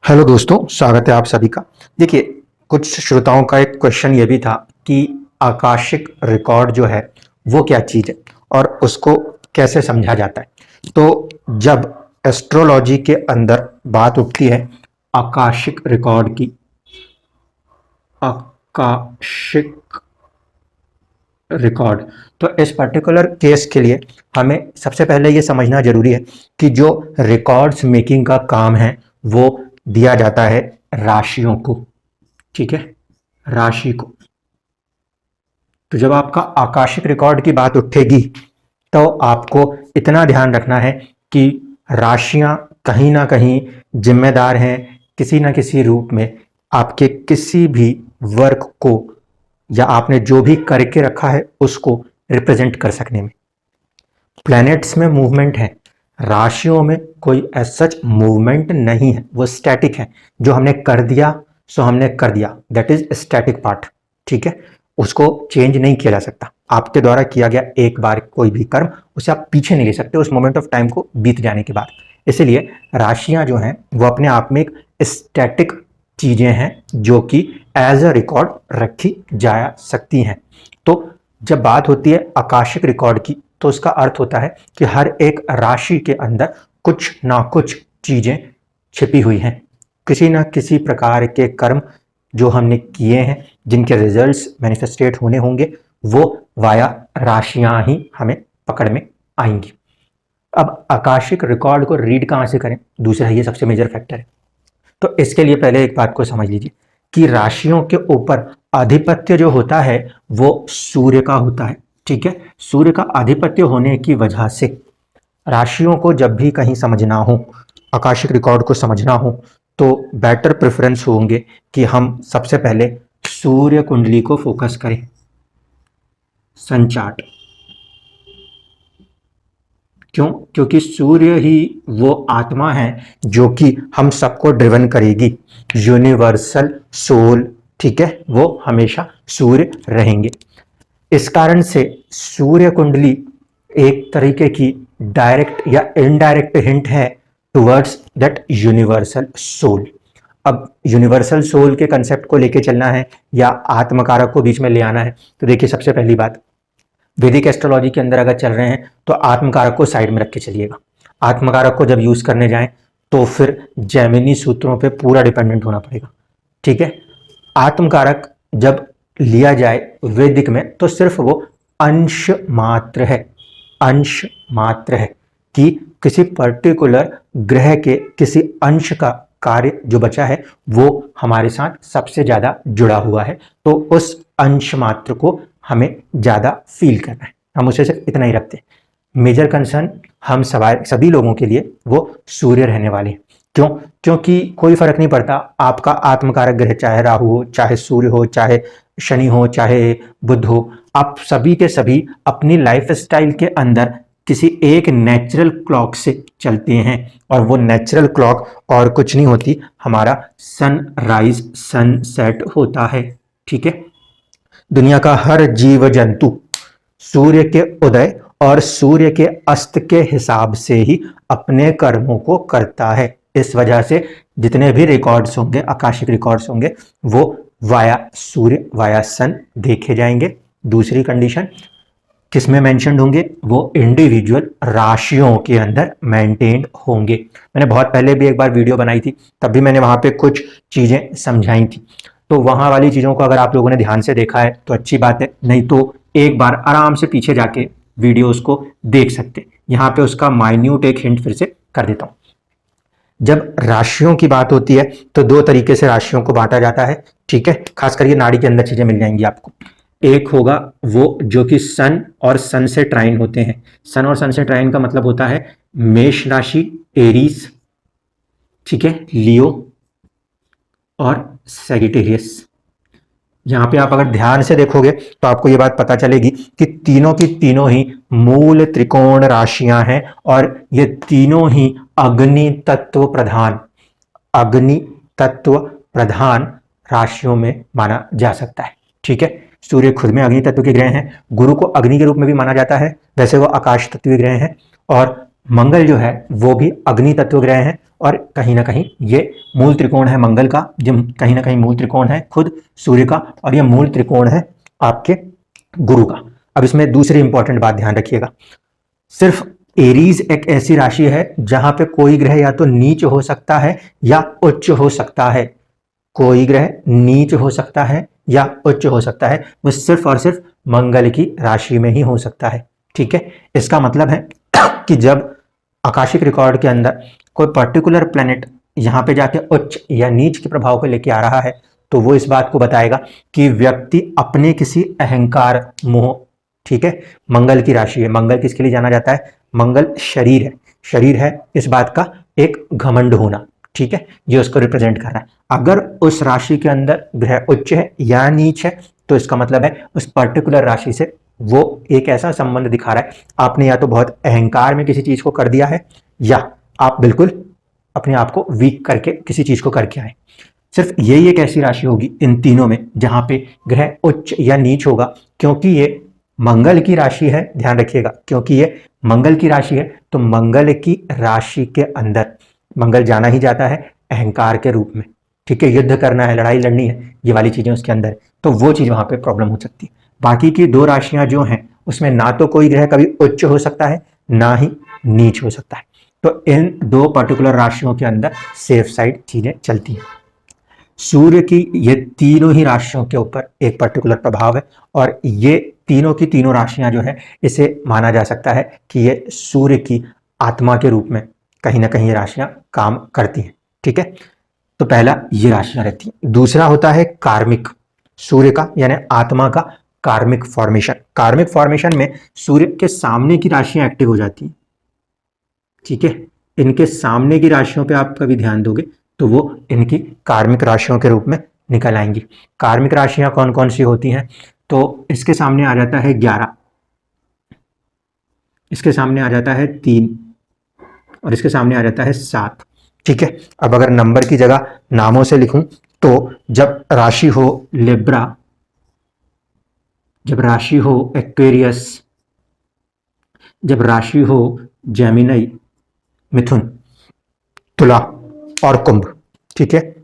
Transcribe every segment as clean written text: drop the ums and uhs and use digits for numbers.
Hello दोस्तों, स्वागत है आप सभी का। देखिए, कुछ श्रोताओं का एक क्वेश्चन ये भी था कि आकाशिक रिकॉर्ड जो है वो क्या चीज़ है और उसको कैसे समझा जाता है। तो जब एस्ट्रोलॉजी के अंदर बात उठती है आकाशिक रिकॉर्ड की, आकाशिक रिकॉर्ड, तो इस पर्टिकुलर केस के लिए हमें सबसे पहले ये समझना जरूरी है कि जो रिकॉर्ड्स मेकिंग का काम है वो दिया जाता है राशियों को। ठीक है, राशि को। तो जब आपका आकाशिक रिकॉर्ड की बात उठेगी तो आपको इतना ध्यान रखना है कि राशियां कहीं ना कहीं जिम्मेदार हैं किसी ना किसी रूप में आपके किसी भी वर्क को या आपने जो भी करके रखा है उसको रिप्रेजेंट कर सकने में। प्लैनेट्स में मूवमेंट है, राशियों में कोई एज सच मूवमेंट नहीं है, वो स्टैटिक है। जो हमने कर दिया सो हमने कर दिया, दैट इज स्टैटिक पार्ट। ठीक है, उसको चेंज नहीं किया जा सकता। आपके द्वारा किया गया एक बार कोई भी कर्म, उसे आप पीछे नहीं ले सकते उस मोमेंट ऑफ टाइम को बीत जाने के बाद। इसलिए राशियां जो हैं वो अपने आप में एक स्टैटिक चीजें हैं जो कि एज अ रिकॉर्ड रखी जा सकती हैं। तो जब बात होती है आकाशिक रिकॉर्ड की तो उसका अर्थ होता है कि हर एक राशि के अंदर कुछ ना कुछ चीजें छिपी हुई हैं, किसी ना किसी प्रकार के कर्म जो हमने किए हैं जिनके रिजल्ट्स मैनिफेस्टेट होने होंगे वो वाया राशियां ही हमें पकड़ में आएंगी। अब आकाशिक रिकॉर्ड को रीड कहां से करें, दूसरा ये सबसे मेजर फैक्टर है। तो इसके लिए पहले एक बात को समझ लीजिए कि राशियों के ऊपर आधिपत्य जो होता है वो सूर्य का होता है। ठीक है, सूर्य का आधिपत्य होने की वजह से राशियों को जब भी कहीं समझना हो, आकाशिक रिकॉर्ड को समझना हो, तो बेटर प्रेफरेंस होंगे कि हम सबसे पहले सूर्य कुंडली को फोकस करें, सन चार्ट। क्यों? क्योंकि सूर्य ही वो आत्मा है जो कि हम सबको ड्रिवन करेगी, यूनिवर्सल सोल। ठीक है, वो हमेशा सूर्य रहेंगे। इस कारण से सूर्य कुंडली एक तरीके की डायरेक्ट या इनडायरेक्ट हिंट है टुवर्ड्स दैट यूनिवर्सल सोल। अब यूनिवर्सल सोल के कंसेप्ट को लेके चलना है या आत्मकारक को बीच में ले आना है, तो देखिए सबसे पहली बात, वैदिक एस्ट्रोलॉजी के अंदर अगर चल रहे हैं तो आत्मकारक को साइड में रख के चलिएगा। आत्मकारक को जब यूज करने जाएं तो फिर जैमिनी सूत्रों पे पूरा डिपेंडेंट होना पड़ेगा। ठीक है, आत्मकारक जब लिया जाए वैदिक में तो सिर्फ वो अंश मात्र है, अंश मात्र है कि किसी पर्टिकुलर ग्रह के किसी अंश का कार्य जो बचा है वो हमारे साथ सबसे ज्यादा जुड़ा हुआ है, तो उस अंश मात्र को हमें ज्यादा फील करना है, हम उसे सिर्फ इतना ही रखते हैं। मेजर कंसर्न हम सभी लोगों के लिए वो सूर्य रहने वाले हैं। क्यों? क्योंकि कोई फर्क नहीं पड़ता आपका आत्मकारक ग्रह चाहे राहु हो, चाहे सूर्य हो, चाहे शनि हो, चाहे बुध हो, आप सभी के सभी अपनी लाइफ स्टाइल के अंदर किसी एक नेचुरल क्लॉक से चलते हैं, और वो नेचुरल क्लॉक और कुछ नहीं होती, हमारा सनराइज सनसेट होता है। ठीक है, दुनिया का हर जीव जंतु सूर्य के उदय और सूर्य के अस्त के हिसाब से ही अपने कर्मों को करता है। इस वजह से जितने भी रिकॉर्ड्स होंगे, आकाशिक रिकॉर्ड्स होंगे, वो वाया सूर्य, वाया सन देखे जाएंगे। दूसरी कंडीशन किसमें मेंशन्ड होंगे, वो इंडिविजुअल राशियों के अंदर मेंटेन्ड होंगे। मैंने बहुत पहले भी एक बार वीडियो बनाई थी, तब भी मैंने वहां पे कुछ चीजें समझाई थी, तो वहां वाली चीजों को अगर आप लोगों ने ध्यान से देखा है तो अच्छी बात है, नहीं तो एक बार आराम से पीछे जाके वीडियोस को देख सकते। यहाँ पे उसका माइन्यूट एक हिंट फिर से कर देता हूं। जब राशियों की बात होती है तो दो तरीके से राशियों को बांटा जाता है। ठीक है, खासकर ये नाड़ी के अंदर चीजें मिल जाएंगी आपको। एक होगा वो जो कि सन और सन से ट्राइन होते हैं। सन और सन से ट्राइन का मतलब होता है मेष राशि, एरीज, ठीक है, लियो और सैजिटेरियस। यहां पे आप अगर ध्यान से देखोगे तो आपको ये बात पता चलेगी कि तीनों की तीनों ही मूल त्रिकोण राशियां हैं, और ये तीनों ही अग्नि तत्व प्रधान, अग्नि तत्व प्रधान राशियों में माना जा सकता है। ठीक है, सूर्य खुद में अग्नि तत्व के ग्रह हैं, गुरु को अग्नि के रूप में भी माना जाता है, वैसे वो आकाश तत्व के ग्रह हैं, और मंगल जो है वो भी अग्नि तत्व ग्रह है और कहीं ना कहीं ये मूल त्रिकोण है मंगल का, जो कहीं ना कहीं मूल त्रिकोण है खुद सूर्य का, और ये मूल त्रिकोण है आपके गुरु का। अब इसमें दूसरी इंपॉर्टेंट बात ध्यान रखिएगा, सिर्फ एरीज एक ऐसी राशि है जहां पे कोई ग्रह या तो नीच हो सकता है या उच्च हो सकता है। कोई ग्रह नीच हो सकता है या उच्च हो सकता है, वो सिर्फ और सिर्फ मंगल की राशि में ही हो सकता है। ठीक है, इसका मतलब है कि जब आकाशिक रिकॉर्ड के अंदर कोई पर्टिकुलर प्लेनेट यहाँ पे जाके उच्च या नीच के प्रभाव को लेके आ रहा है, तो वो इस बात को बताएगा कि व्यक्ति अपने किसी अहंकार मोह, ठीक है, मंगल की राशि है। मंगल किसके लिए जाना जाता है? मंगल शरीर है, शरीर है इस बात का एक घमंड होना, ठीक है, ये उसको रिप्रेजेंट कर रहा है। अगर उस राशि के अंदर ग्रह उच्च है या नीच है, तो इसका मतलब है उस पर्टिकुलर राशि से वो एक ऐसा संबंध दिखा रहा है, आपने या तो बहुत अहंकार में किसी चीज को कर दिया है, या आप बिल्कुल अपने आप को वीक करके किसी चीज को करके आए। सिर्फ यही एक ऐसी राशि होगी इन तीनों में जहां पे ग्रह उच्च या नीच होगा, क्योंकि ये मंगल की राशि है। ध्यान रखिएगा, क्योंकि ये मंगल की राशि है, तो मंगल की राशि के अंदर मंगल जाना ही जाता है अहंकार के रूप में, ठीक है, युद्ध करना है, लड़ाई लड़नी है, ये वाली चीजें उसके अंदर है, तो वो चीज वहां पे प्रॉब्लम हो सकती है। बाकी की दो राशियां जो हैं उसमें ना तो कोई ग्रह कभी उच्च हो सकता है ना ही नीच हो सकता है, तो इन दो पर्टिकुलर राशियों के अंदर सेफ साइड चीजें चलती हैं। सूर्य की ये तीनों ही राशियों के ऊपर एक पर्टिकुलर प्रभाव है, और ये तीनों की तीनों राशियां जो है, इसे माना जा सकता है कि ये सूर्य की आत्मा के रूप में कहीं ना कहीं ये राशियां काम करती हैं। ठीक है, तो पहला ये राशियां रहती हैं। दूसरा होता है कार्मिक, सूर्य का यानी आत्मा का कार्मिक फॉर्मेशन। कार्मिक फॉर्मेशन में सूर्य के सामने की राशियां एक्टिव हो जाती हैं। ठीक है, इनके सामने की राशियों पे आप कभी ध्यान दोगे तो वो इनकी कार्मिक राशियों के रूप में निकल आएंगी। कार्मिक राशियां कौन कौन सी होती हैं? तो इसके सामने आ जाता है 11, इसके सामने आ जाता है 3, और इसके सामने आ जाता है 7। ठीक है, अब अगर नंबर की जगह नामों से लिखूं तो जब राशि हो लिब्रा, जब राशि हो एक्वेरियस, जब राशि हो जेमिनी, मिथुन, तुला और कुंभ, ठीक है,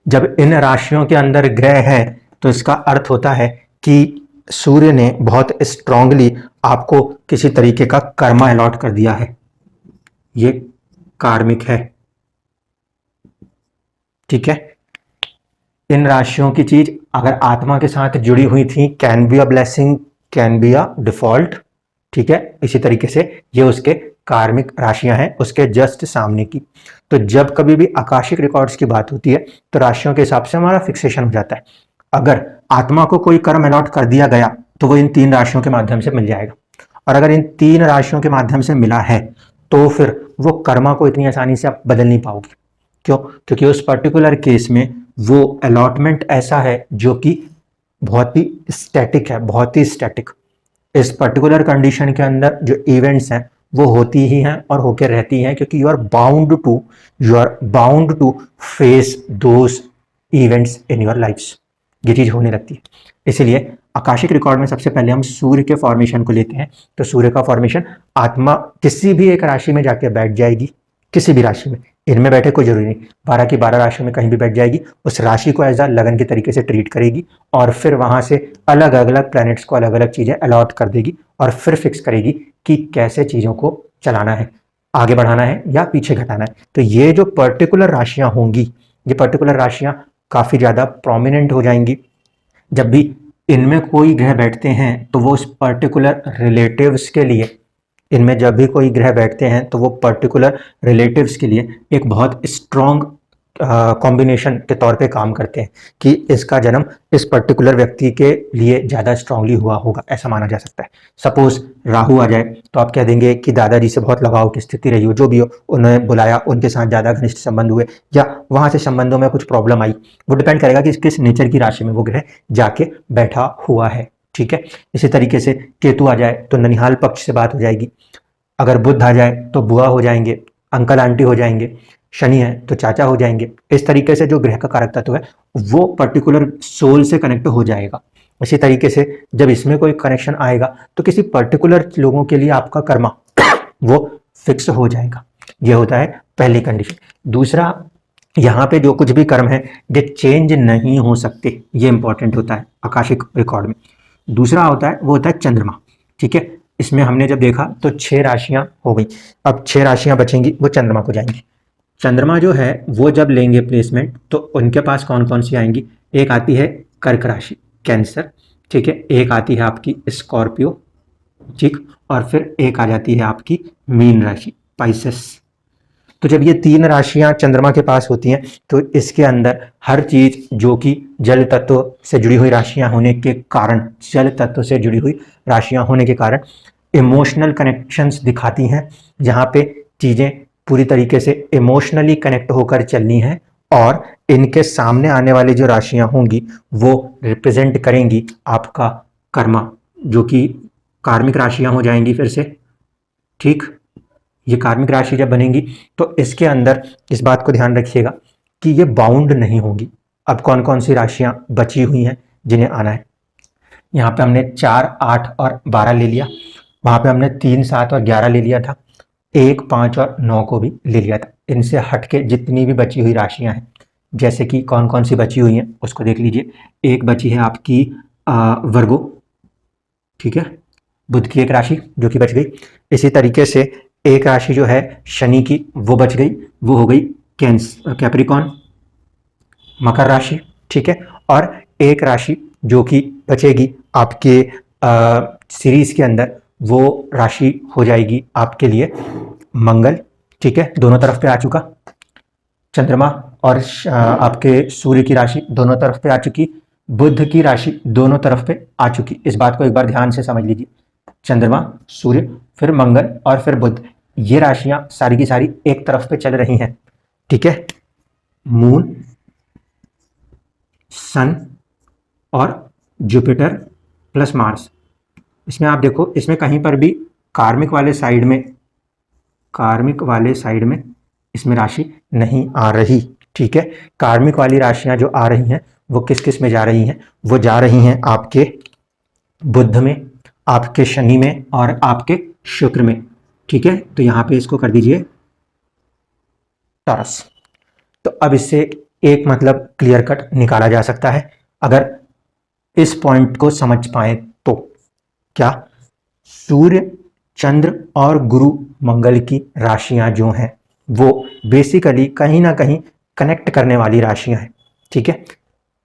जब इन राशियों के अंदर ग्रह है तो इसका अर्थ होता है कि सूर्य ने बहुत स्ट्रांगली आपको किसी तरीके का कर्मा अलॉट कर दिया है, ये कार्मिक है। ठीक है, इन राशियों की चीज अगर आत्मा के साथ जुड़ी हुई थी, can be a blessing, can be a default. ठीक है, इसी तरीके से ये उसके कार्मिक राशियां हैं, उसके जस्ट सामने की। तो जब कभी भी आकाशिक रिकॉर्ड्स की बात होती है तो राशियों के हिसाब से हमारा फिक्सेशन हो जाता है। अगर आत्मा को कोई कर्म अलॉट कर दिया गया तो वो इन 3 राशियों के माध्यम से मिल जाएगा, और अगर इन 3 राशियों के माध्यम से मिला है तो फिर वो कर्मा को इतनी आसानी से आप बदल नहीं पाओगे। क्यों? क्योंकि उस पर्टिकुलर केस में वो अलॉटमेंट ऐसा है जो कि बहुत ही स्टैटिक है, बहुत ही स्टैटिक। इस पर्टिकुलर कंडीशन के अंदर जो इवेंट्स हैं वो होती ही हैं और होकर रहती हैं, क्योंकि you are bound to face those events in your lifes, ये चीज होने लगती है। इसलिए आकाशिक रिकॉर्ड में सबसे पहले हम सूर्य के फॉर्मेशन को लेते हैं। तो सूर्य का फॉर्मेशन, आत्मा किसी भी एक राशि में जाके बैठ जाएगी, किसी भी राशि में, इनमें बैठे कोई जरूरी नहीं, 12 की 12 राशियों में कहीं भी बैठ जाएगी, उस राशि को एज अ लगन के तरीके से ट्रीट करेगी, और फिर वहां से अलग अलग प्लैनेट्स को अलग अलग चीजें अलॉट कर देगी, और फिर फिक्स करेगी कि कैसे चीजों को चलाना है, आगे बढ़ाना है या पीछे घटाना है। तो ये जो पर्टिकुलर राशियां होंगी, ये पर्टिकुलर राशियां काफी ज्यादा प्रोमिनेंट हो जाएंगी। जब भी इनमें कोई ग्रह बैठते हैं तो वो उस पर्टिकुलर रिलेटिव्स के लिए, इनमें जब भी कोई ग्रह बैठते हैं तो वो पर्टिकुलर रिलेटिव्स के लिए एक बहुत स्ट्रॉन्ग कॉम्बिनेशन के तौर पे काम करते हैं कि इसका जन्म इस पर्टिकुलर व्यक्ति के लिए ज़्यादा स्ट्रांगली हुआ होगा, ऐसा माना जा सकता है। सपोज राहु आ जाए तो आप कह देंगे कि दादाजी से बहुत लगाव की स्थिति रही हो, जो भी हो, उन्हें बुलाया, उनके साथ ज़्यादा घनिष्ठ संबंध हुए, या वहाँ से संबंधों में कुछ प्रॉब्लम आई, वो डिपेंड करेगा कि किस नेचर की राशि में वो ग्रह जाके बैठा हुआ है। ठीक है, इसी तरीके से केतु आ जाए तो ननिहाल पक्ष से बात हो जाएगी, अगर बुध आ जाए तो बुआ हो जाएंगे, अंकल आंटी हो जाएंगे, शनि है तो चाचा हो जाएंगे। इस तरीके से जो ग्रह का कारक तत्व है वो पर्टिकुलर सोल से कनेक्ट हो जाएगा। इसी तरीके से जब इसमें कोई कनेक्शन आएगा तो किसी पर्टिकुलर लोगों के लिए आपका कर्मा वो फिक्स हो जाएगा। ये होता है पहली कंडीशन। दूसरा, यहाँ पे जो कुछ भी कर्म है ये चेंज नहीं हो सकते, ये इंपॉर्टेंट होता है आकाशिक रिकॉर्ड में। दूसरा होता है वो होता है चंद्रमा, ठीक है। इसमें हमने जब देखा तो 6 राशियां हो गई, अब 6 राशियां बचेंगी वो चंद्रमा को जाएंगी। चंद्रमा जो है वो जब लेंगे प्लेसमेंट तो उनके पास कौन कौन सी आएंगी, एक आती है कर्क राशि कैंसर, ठीक है, एक आती है आपकी स्कॉर्पियो, ठीक, और फिर एक आ जाती है आपकी मीन राशि पाइसेस। तो जब ये 3 राशियां चंद्रमा के पास होती हैं तो इसके अंदर हर चीज जो कि जल तत्व से जुड़ी हुई राशियां होने के कारण, जल तत्व से जुड़ी हुई राशियां होने के कारण इमोशनल कनेक्शंस दिखाती हैं, जहां पे चीजें पूरी तरीके से इमोशनली कनेक्ट होकर चलनी है, और इनके सामने आने वाली जो राशियां होंगी वो रिप्रेजेंट करेंगी आपका कर्मा, जो कि कार्मिक राशियां हो जाएंगी फिर से, ठीक। ये कार्मिक राशि जब बनेंगी तो इसके अंदर इस बात को ध्यान रखिएगा कि ये बाउंड नहीं होंगी। अब कौन कौन सी राशियां बची हुई हैं जिन्हें आना है, यहाँ पे हमने 4, 8 और 12 ले लिया, वहाँ पे हमने 3, 7 और 11 ले लिया था, 1, 5 और 9 को भी ले लिया था। इनसे हट के जितनी भी बची हुई राशियां हैं, जैसे कि कौन कौन सी बची हुई हैं उसको देख लीजिए। एक बची है आपकी वर्गो, ठीक है, बुध की एक राशि जो कि बच गई। इसी तरीके से एक राशि जो है शनि की वो बच गई, वो हो गई कैप्रिकॉन, मकर राशि, ठीक है। और एक राशि जो कि बचेगी आपके सीरीज के अंदर, वो राशि हो जाएगी आपके लिए मंगल, ठीक है, दोनों तरफ पे आ चुका। चंद्रमा और आपके सूर्य की राशि दोनों तरफ पे आ चुकी, बुध की राशि दोनों तरफ पे आ चुकी। इस बात को एक बार ध्यान से समझ लीजिए, चंद्रमा, सूर्य, फिर मंगल और फिर बुध, ये राशियां सारी की सारी एक तरफ पे चल रही हैं, ठीक है। मून, सन और जुपिटर प्लस मार्स। इसमें आप देखो, इसमें कहीं पर भी कार्मिक वाले साइड में इसमें राशि नहीं आ रही, ठीक है। कार्मिक वाली राशियां जो आ रही हैं वो किस किस में जा रही हैं, वो जा रही हैं आपके बुध में, आपके शनि में और आपके शुक्र में, ठीक है। तो यहां पे इसको कर दीजिए टॉरस। तो अब इससे एक मतलब क्लियर कट निकाला जा सकता है अगर इस पॉइंट को समझ पाए तो, क्या सूर्य, चंद्र और गुरु मंगल की राशियां जो हैं वो बेसिकली कहीं ना कहीं कनेक्ट करने वाली राशियां हैं, ठीक है।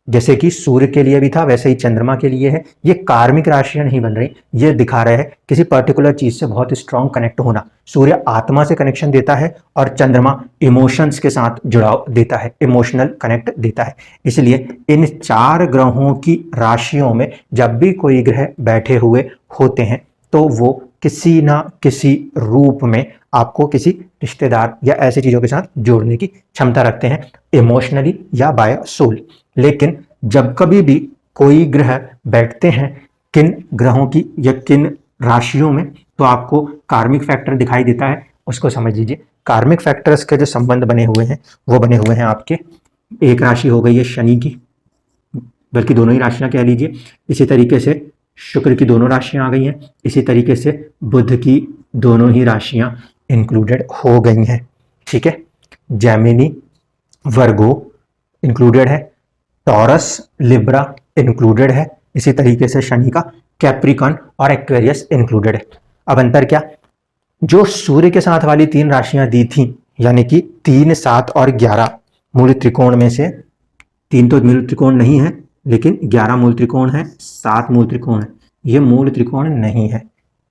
जैसे कि सूर्य के लिए भी था वैसे ही चंद्रमा के लिए है। ये कार्मिक राशियां नहीं बन रही, ये दिखा रहे हैं किसी पर्टिकुलर चीज से बहुत स्ट्रांग कनेक्ट होना। सूर्य आत्मा से कनेक्शन देता है और चंद्रमा इमोशंस के साथ जुड़ाव देता है, इमोशनल कनेक्ट देता है। इसलिए इन 4 ग्रहों की राशियों में जब भी कोई ग्रह बैठे हुए होते हैं तो वो किसी ना किसी रूप में आपको किसी रिश्तेदार या ऐसी चीजों के साथ जोड़ने की क्षमता रखते हैं, इमोशनली या बाय सोल। लेकिन जब कभी भी कोई ग्रह बैठते हैं किन ग्रहों की या किन राशियों में, तो आपको कार्मिक फैक्टर दिखाई देता है, उसको समझ लीजिए। कार्मिक फैक्टर्स के जो संबंध बने हुए हैं वो बने हुए हैं आपके, एक राशि हो गई है शनि की, बल्कि दोनों ही राशियां कह लीजिए। इसी तरीके से शुक्र की दोनों राशियां आ गई हैं, इसी तरीके से बुध की दोनों ही राशियां इंक्लूडेड हो गई हैं, ठीक है। जेमिनी, वर्गो इंक्लूडेड है, टॉरस, लिब्रा इंक्लूडेड है, इसी तरीके से शनि का कैप्रिकॉन और एक्वेरियस इंक्लूडेड है। अब अंतर क्या, जो सूर्य के साथ वाली 3 राशियां दी थी, यानी कि 3, 7 और 11 मूल त्रिकोण में से, 3 तो मूल त्रिकोण नहीं है लेकिन 11 मूल त्रिकोण है, 7 मूल त्रिकोण है, ये मूल त्रिकोण नहीं है,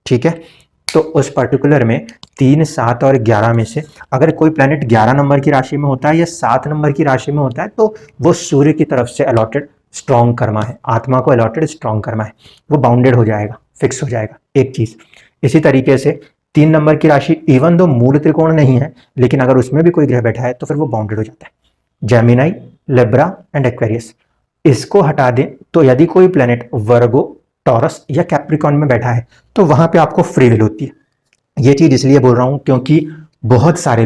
ठीक है। तो उस पर्टिकुलर में 3, 7 और 11 में से अगर कोई प्लैनेट 11 नंबर की राशि में होता है या 7 नंबर की राशि में होता है तो वो सूर्य की तरफ से अलॉटेड स्ट्रॉन्ग कर्मा है, आत्मा को अलॉटेड स्ट्रॉन्ग कर्मा है, वो बाउंडेड हो जाएगा, फिक्स हो जाएगा, एक चीज। इसी तरीके से 3 नंबर की राशि इवन दो मूल त्रिकोण नहीं है लेकिन अगर उसमें भी कोई ग्रह बैठा है तो फिर वो बाउंडेड हो जाता है। जेमिनाई, लिब्रा एंड एक्वेरियस, इसको हटा दें तो यदि कोई प्लैनेट वर्गो, टॉरस या कैप्रिकॉन में बैठा है तो वहां पे आपको फ्री विल होती है। ये चीज इसलिए बोल रहा हूं क्योंकि बहुत सारे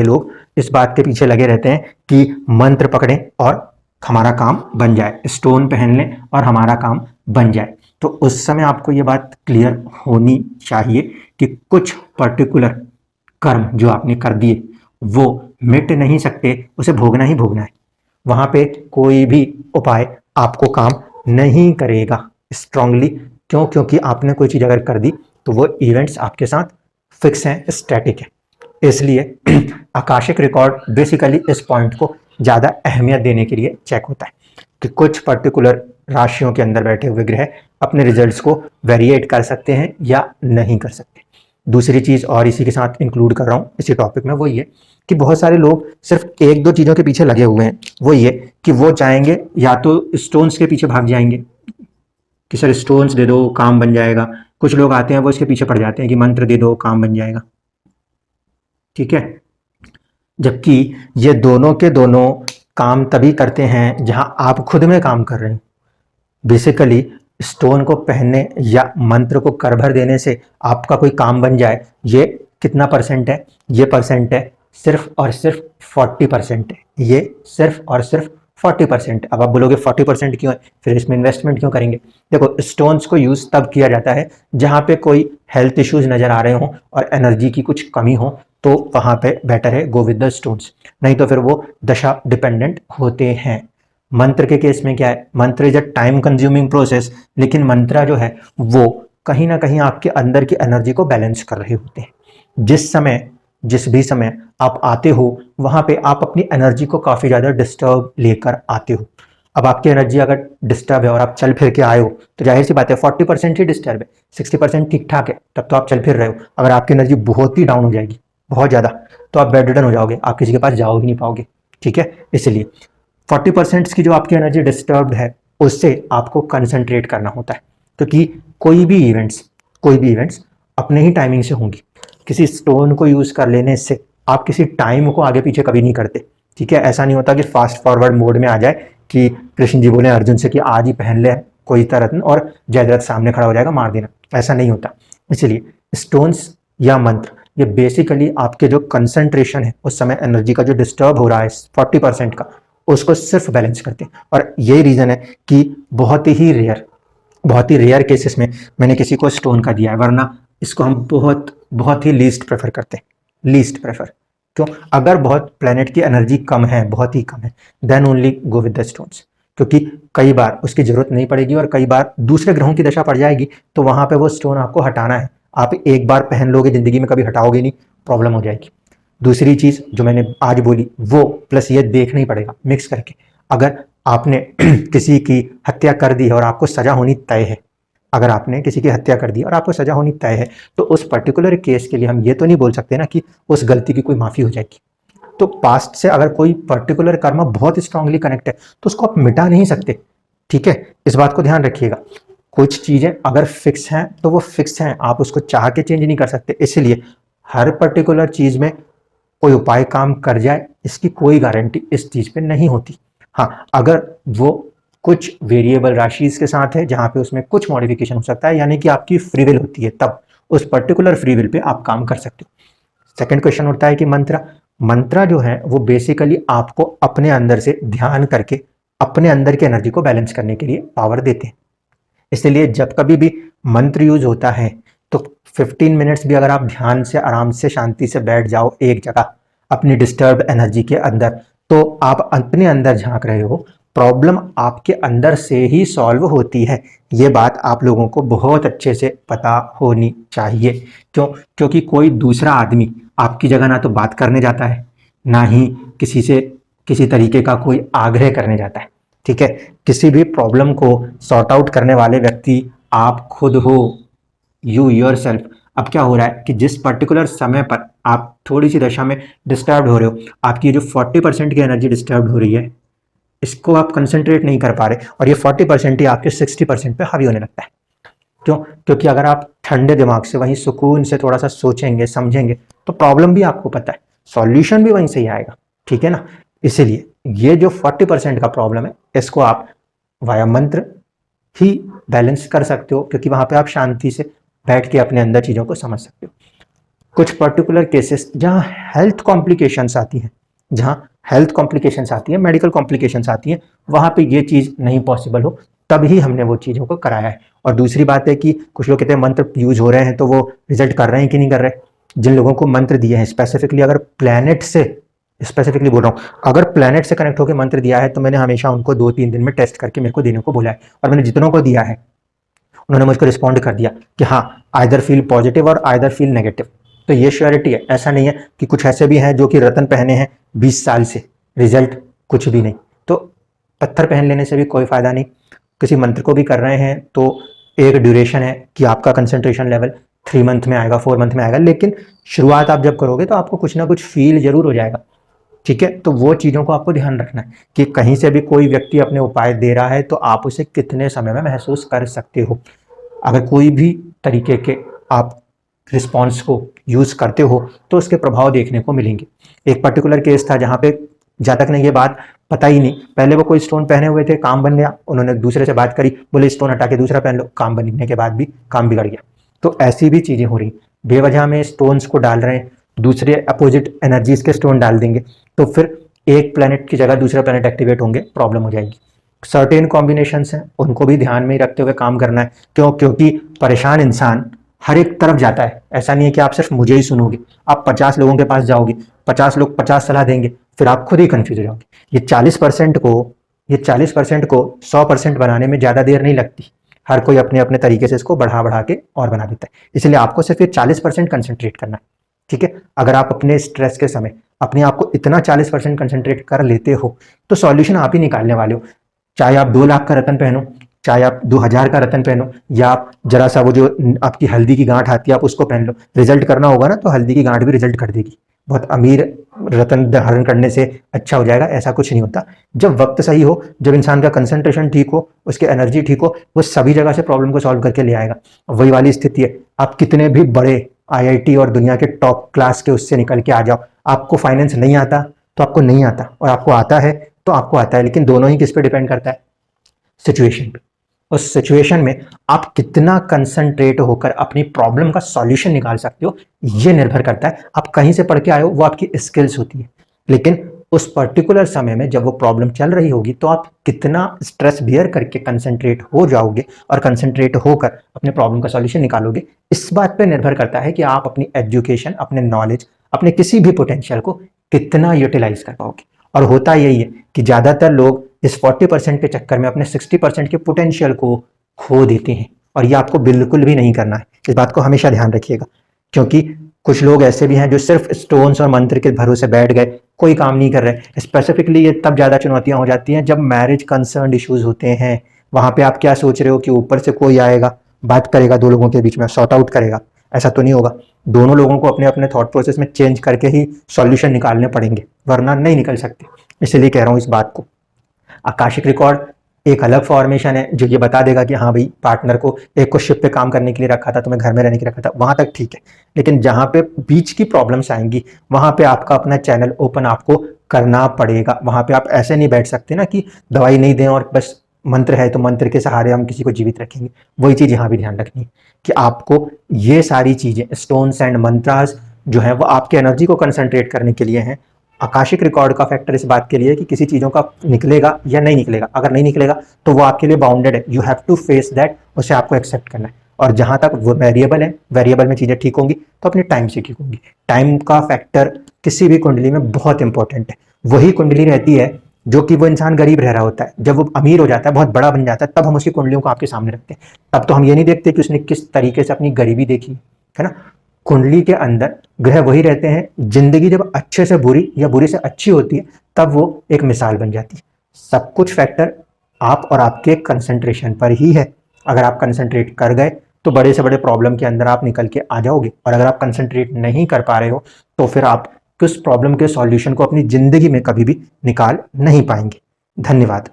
लोग इस बात के पीछे लगे रहते हैं कि मंत्र पकड़ें और हमारा काम बन जाए, स्टोन पहन लें और हमारा काम बन जाए। तो उस समय आपको ये बात क्लियर होनी चाहिए कि कुछ पर्टिकुलर कर्म जो आपने कर दिए वो मिट नहीं सकते, उसे भोगना ही भोगना है। वहां पे कोई भी उपाय आपको काम नहीं करेगा स्ट्रांगली। क्यों? क्योंकि आपने कोई चीज अगर कर दी तो वो इवेंट्स आपके साथ फिक्स हैं, स्टैटिक है। इसलिए आकाशिक रिकॉर्ड बेसिकली इस पॉइंट को ज़्यादा अहमियत देने के लिए चेक होता है कि कुछ पर्टिकुलर राशियों के अंदर बैठे हुए ग्रह अपने रिजल्ट्स को वेरिएट कर सकते हैं या नहीं कर सकते। दूसरी चीज़ और इसी के साथ इंक्लूड कर रहा हूँ इसी टॉपिक में, वो ये कि बहुत सारे लोग सिर्फ एक दो चीज़ों के पीछे लगे हुए हैं। वो ये कि वो चाहेंगे या तो स्टोन्स के पीछे भाग जाएंगे कि सर स्टोन्स दे दो काम बन जाएगा। कुछ लोग आते हैं वो इसके पीछे पड़ जाते हैं कि मंत्र दे दो काम बन जाएगा, ठीक है। जबकि ये दोनों के दोनों काम तभी करते हैं जहां आप खुद में काम कर रहे हैं। बेसिकली स्टोन को पहनने या मंत्र को कर भर देने से आपका कोई काम बन जाए, ये कितना परसेंट है? ये परसेंट है सिर्फ और सिर्फ 40% है। ये सिर्फ और सिर्फ 40%। अब आप बोलोगे 40% क्यों है, फिर इसमें इन्वेस्टमेंट क्यों करेंगे? देखो, स्टोन्स को यूज तब किया जाता है जहां पे कोई हेल्थ इश्यूज नजर आ रहे हो और एनर्जी की कुछ कमी हो, तो वहां पे बेटर है गो विद द स्टोन्स। नहीं तो फिर वो दशा डिपेंडेंट होते हैं। मंत्र के केस में क्या है? मंत्र is a time consuming process, लेकिन मंत्रा जो है वो कहीं ना कहीं आपके अंदर की एनर्जी को बैलेंस कर रहे होते हैं। जिस भी समय आप आते हो वहां पे आप अपनी एनर्जी को काफी ज्यादा डिस्टर्ब लेकर आते हो। अब आपकी एनर्जी अगर डिस्टर्ब है और आप चल फिर के आए हो तो जाहिर सी बात है 40% ही डिस्टर्ब है, 60% ठीक ठाक है, तब तो आप चल फिर रहे हो। अगर आपकी एनर्जी बहुत ही डाउन हो जाएगी, बहुत ज्यादा, तो आप बेड रिडन हो जाओगे, आप किसी के पास जाओ ही नहीं पाओगे, ठीक है। इसलिए 40% की जो आपकी एनर्जी डिस्टर्ब्ड है उससे आपको कंसंट्रेट करना होता है, क्योंकि कोई भी इवेंट्स अपने ही टाइमिंग से होंगी। किसी स्टोन को यूज कर लेने से आप किसी टाइम को आगे पीछे कभी नहीं करते, ठीक है। ऐसा नहीं होता कि फास्ट फॉरवर्ड मोड में आ जाए कि कृष्ण जी बोले अर्जुन से कि आज ही पहन ले कोई तरत्न और जयद्रथ सामने खड़ा हो जाएगा, मार देना, ऐसा नहीं होता। इसलिए स्टोन्स या मंत्र ये बेसिकली आपके जो कंसंट्रेशन है उस समय एनर्जी का जो डिस्टर्ब हो रहा है 40% का, उसको सिर्फ बैलेंस करते हैं। और यही रीजन है कि बहुत ही रेयर केसेस में मैंने किसी को स्टोन का दिया है, वरना इसको हम बहुत ही लीस्ट प्रेफर करते हैं। लीस्ट प्रेफर क्यों? अगर बहुत प्लेनेट की एनर्जी कम है, बहुत ही कम है, then only go with the stones, क्योंकि कई बार उसकी जरूरत नहीं पड़ेगी और कई बार दूसरे ग्रहों की दशा पड़ जाएगी तो वहां पे वो स्टोन आपको हटाना है। आप एक बार पहन लोगे, जिंदगी में कभी हटाओगे नहीं, प्रॉब्लम हो जाएगी। दूसरी चीज जो मैंने आज बोली वो प्लस ये देखना ही पड़ेगा मिक्स करके। अगर आपने किसी की हत्या कर दी है और आपको सजा होनी तय है, अगर आपने किसी की हत्या कर दी और आपको सजा होनी तय है, तो उस पर्टिकुलर केस के लिए हम ये तो नहीं बोल सकते ना कि उस गलती की कोई माफी हो जाएगी। तो पास्ट से अगर कोई पर्टिकुलर कर्म बहुत स्ट्रांगली कनेक्ट है तो उसको आप मिटा नहीं सकते, ठीक है। इस बात को ध्यान रखिएगा। कुछ चीजें अगर फिक्स हैं तो वो फिक्स हैं, आप उसको चाह के चेंज नहीं कर सकते। इसलिए हर पर्टिकुलर चीज में कोई उपाय काम कर जाए इसकी कोई गारंटी इस चीज पे नहीं होती। हाँ, अगर वो कुछ वेरिएबल राशिज के साथ है जहां पे उसमें कुछ मॉडिफिकेशन हो सकता है, यानी कि आपकी फ्री विल होती है, तब उस पर्टिकुलर फ्री विल पे आप काम कर सकते हो। सेकंड क्वेश्चन उठता है कि मंत्रा जो है वो बेसिकली आपको अपने अंदर से ध्यान करके अपने अंदर की एनर्जी को बैलेंस करने के लिए पावर देते हैं। इसलिए जब कभी भी मंत्र यूज होता है तो 15 मिनट्स भी अगर आप ध्यान से आराम से शांति से बैठ जाओ एक जगह अपनी डिस्टर्ब एनर्जी के अंदर, तो आप अपने अंदर झांक रहे हो, प्रॉब्लम आपके अंदर से ही सॉल्व होती है। ये बात आप लोगों को बहुत अच्छे से पता होनी चाहिए। क्यों? क्योंकि कोई दूसरा आदमी आपकी जगह ना तो बात करने जाता है, ना ही किसी से किसी तरीके का कोई आग्रह करने जाता है, ठीक है। किसी भी प्रॉब्लम को सॉर्ट आउट करने वाले व्यक्ति आप खुद हो, यू योरसेल्फ। अब क्या हो रहा है कि जिस पर्टिकुलर समय पर आप थोड़ी सी दशा में डिस्टर्ब हो रहे हो, आपकी जो 40% की एनर्जी डिस्टर्ब हो रही है, इसको आप कंसंट्रेट नहीं कर पा रहे और ये 40% ही आपके 60% पे हावी होने लगता है। क्यों? क्योंकि अगर आप ठंडे दिमाग से वहीं सुकून से थोड़ा सा सोचेंगे समझेंगे तो प्रॉब्लम भी आपको पता है, सॉल्यूशन भी वहीं से ही आएगा, ठीक है ना। इसीलिए ये जो 40% का प्रॉब्लम है इसको आप वाया मंत्र ही बैलेंस कर सकते हो, क्योंकि वहां पे आप शांति से बैठ के अपने अंदर चीजों को समझ सकते हो। कुछ पर्टिकुलर केसेस जहां हेल्थ कॉम्प्लिकेशंस आती हैं, मेडिकल कॉम्प्लिकेशंस आती हैं, वहां पे ये चीज नहीं पॉसिबल हो, तब ही हमने वो चीज़ों को कराया है। और दूसरी बात है कि कुछ लोग कहते हैं मंत्र यूज हो रहे हैं तो वो रिजल्ट कर रहे हैं कि नहीं कर रहे। जिन लोगों को मंत्र दिए हैं स्पेसिफिकली, अगर प्लैनेट से स्पेसिफिकली बोल रहा हूँ, अगर प्लैनेट से कनेक्ट होकर मंत्र दिया है तो मैंने हमेशा उनको 2-3 दिन में टेस्ट करके मेरे को देने को बोला है। और मैंने जितनों को दिया है उन्होंने मुझको रिस्पॉन्ड कर दिया कि हाँ, आइदर फील पॉजिटिव और आइदर फील नेगेटिव। तो ये श्योरिटी है। ऐसा नहीं है कि कुछ ऐसे भी हैं जो कि रतन पहने हैं 20 साल से, रिजल्ट कुछ भी नहीं। तो पत्थर पहन लेने से भी कोई फायदा नहीं। किसी मंत्र को भी कर रहे हैं तो एक ड्यूरेशन है कि आपका कंसंट्रेशन लेवल 3 मंथ में आएगा, 4 मंथ में आएगा, लेकिन शुरुआत आप जब करोगे तो आपको कुछ ना कुछ फील जरूर हो जाएगा। ठीक है, तो वो चीज़ों को आपको ध्यान रखना है कि कहीं से भी कोई व्यक्ति अपने उपाय दे रहा है तो आप उसे कितने समय में महसूस कर सकते हो। अगर कोई भी तरीके के आप रिस्पॉन्स को यूज़ करते हो तो उसके प्रभाव देखने को मिलेंगे। एक पर्टिकुलर केस था जहाँ पे जातक ने ये बात पता ही नहीं, पहले वो कोई स्टोन पहने हुए थे, काम बन गया, उन्होंने दूसरे से बात करी, बोले स्टोन हटा के दूसरा पहन लो, काम बनने के बाद भी काम बिगड़ गया। तो ऐसी भी चीज़ें हो रही, बेवजह में स्टोन्स को डाल रहे हैं, दूसरे अपोजिट एनर्जीज के स्टोन डाल देंगे तो फिर एक प्लैनेट की जगह दूसरा प्लैनेट एक्टिवेट होंगे, प्रॉब्लम हो जाएगी। सर्टेन कॉम्बिनेशंस हैं, उनको भी ध्यान में रखते हुए काम करना है। क्योंकि परेशान इंसान हर एक तरफ जाता है। ऐसा नहीं है कि आप सिर्फ मुझे ही सुनोगे, आप 50 लोगों के पास जाओगे, 50 लोग 50 सलाह देंगे, फिर आप खुद ही कंफ्यूज हो जाओगे। ये 40% को 100% बनाने में ज़्यादा देर नहीं लगती। हर कोई अपने अपने तरीके से इसको बढ़ा के और बना देता है। इसलिए आपको सिर्फ ये 40% कंसंट्रेट करना है। ठीक है, अगर आप अपने स्ट्रेस के समय अपने आप को इतना 40% कंसंट्रेट कर लेते हो तो सॉल्यूशन आप ही निकालने वाले हो। चाहे आप 2 लाख का रतन पहनो, चाहे आप 2000 का रतन पहनो, या आप जरा सा वो जो आपकी हल्दी की गांठ आती है आप उसको पहन लो, रिजल्ट करना होगा ना तो हल्दी की गांठ भी रिजल्ट कर देगी। बहुत अमीर रतन धारण करने से अच्छा हो जाएगा, ऐसा कुछ नहीं होता। जब वक्त सही हो, जब इंसान का कंसंट्रेशन ठीक हो, उसकी एनर्जी ठीक हो, वो सभी जगह से प्रॉब्लम को सॉल्व करके ले आएगा। वही वाली स्थिति है, आप कितने भी बड़े IIT और दुनिया के टॉप क्लास के उससे निकल के आ जाओ, आपको फाइनेंस नहीं आता तो आपको नहीं आता, और आपको आता है तो आपको आता है। लेकिन दोनों ही किस पे डिपेंड करता है? सिचुएशन पे। उस सिचुएशन में आप कितना कंसंट्रेट होकर अपनी प्रॉब्लम का सॉल्यूशन निकाल सकते हो, ये निर्भर करता है। आप कहीं से पढ़ के आए हो, वो आपकी स्किल्स होती है, लेकिन उस पर्टिकुलर समय में जब वो प्रॉब्लम चल रही होगी तो आप कितना स्ट्रेस बियर करके कंसंट्रेट हो जाओगे और कंसंट्रेट होकर अपने प्रॉब्लम का सॉल्यूशन निकालोगे, इस बात पे निर्भर करता है कि आप अपनी एजुकेशन, अपने नॉलेज, अपने किसी भी पोटेंशियल को कितना यूटिलाइज कर पाओगे। और होता यही है कि ज़्यादातर लोग इस 40% के चक्कर में अपने 60% के पोटेंशियल को खो देते हैं, और ये आपको बिल्कुल भी नहीं करना है। इस बात को हमेशा ध्यान रखिएगा, क्योंकि कुछ लोग ऐसे भी हैं जो सिर्फ स्टोन्स और मंत्र के भरोसे बैठ गए, कोई काम नहीं कर रहे। स्पेसिफिकली ये तब ज़्यादा चुनौतियां हो जाती हैं जब मैरिज कंसर्न इश्यूज होते हैं। वहां पे आप क्या सोच रहे हो कि ऊपर से कोई आएगा, बात करेगा, 2 लोगों के बीच में सॉर्ट आउट करेगा? ऐसा तो नहीं होगा। दोनों लोगों को अपने अपने थॉट प्रोसेस में चेंज करके ही सॉल्यूशन निकालने पड़ेंगे, वरना नहीं निकल सकते। इसलिए कह रहा हूँ इस बात को। आकाशिक रिकॉर्ड एक अलग फॉर्मेशन है जो ये बता देगा कि हाँ भाई, पार्टनर को एक को शिप पे काम करने के लिए रखा था, तुम्हें घर में रहने के लिए रखा था, वहां तक ठीक है। लेकिन जहां पे बीच की प्रॉब्लम्स आएंगी वहां पे आपका अपना चैनल ओपन आपको करना पड़ेगा। वहां पे आप ऐसे नहीं बैठ सकते ना कि दवाई नहीं दें और बस मंत्र है तो मंत्र के सहारे हम किसी को जीवित रखेंगे। वही चीज यहाँ भी ध्यान रखनी है कि आपको ये सारी चीजें, स्टोन्स एंड मंत्रास जो है वो आपके एनर्जी को कंसंट्रेट करने के लिए हैं। आकाशिक रिकॉर्ड का फैक्टर इस बात के लिए कि किसी चीज़ों का निकलेगा या नहीं निकलेगा। अगर नहीं निकलेगा तो वो आपके लिए बाउंडेड है, you have to face that, उसे आपको एक्सेप्ट करना है। और जहां तक वो वेरिएबल है, वेरिएबल में चीज़ें ठीक होंगी तो अपने टाइम से ठीक होंगी। टाइम का फैक्टर किसी भी कुंडली में बहुत इंपॉर्टेंट है। वही कुंडली रहती है जो कि वो इंसान गरीब रह रहा होता है, जब वो अमीर हो जाता है, बहुत बड़ा बन जाता है, तब हम उसकी कुंडलियों को आपके सामने रखते हैं। तब तो हम ये नहीं देखते कि उसने किस तरीके से अपनी गरीबी देखी है ना। कुंडली के अंदर ग्रह वही रहते हैं, जिंदगी जब अच्छे से बुरी या बुरी से अच्छी होती है तब वो एक मिसाल बन जाती है। सब कुछ फैक्टर आप और आपके कंसंट्रेशन पर ही है। अगर आप कंसंट्रेट कर गए तो बड़े से बड़े प्रॉब्लम के अंदर आप निकल के आ जाओगे, और अगर आप कंसंट्रेट नहीं कर पा रहे हो तो फिर आप उस प्रॉब्लम के सॉल्यूशन को अपनी जिंदगी में कभी भी निकाल नहीं पाएंगे। धन्यवाद।